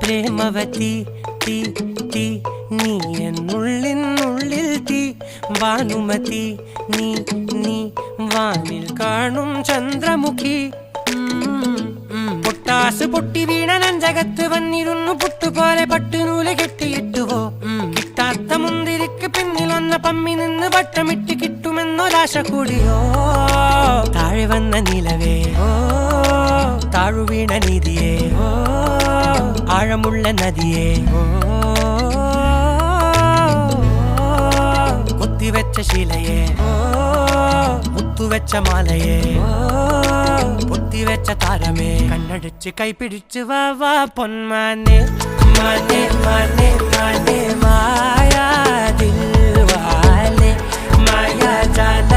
പ്രേമവതി തീ തീ നീ എന്നുള്ളിൽ തീ ഭാനുമതി നീ നീ വാനിൽ കാണും ചന്ദ്രമുഖി പൊട്ടാസ് പൊട്ടി വീണ നെഞ്ചകത്ത് വന്നിരുന്നു പുട്ടുപോലെ പട്ടുനൂല് കെട്ടിയിട്ടുവോ കിട്ടാത്ത മുന്തിരിക്ക് പിന്നിൽ വന്ന പമ്മി നിന്ന് വട്ടമിട്ട് കിട്ടുമെന്നൊരാശ കൂടിയോ താഴെ വന്ന നിലവേ താഴു വീണ നിധിയേ ആഴമുള്ള നദിയേ കൊത്തിവെച്ച ശിലയേ മുത്തുവെച്ച മാലയേ പൊത്തിവെച്ച താരമേ കണ്ണടിച്ച് കൈപിടിച്ച് വാ വാ പൊന്മാനെ മാനെ മാനെ മാനെ മായാ ദിൽവാലെ മായാ ജാല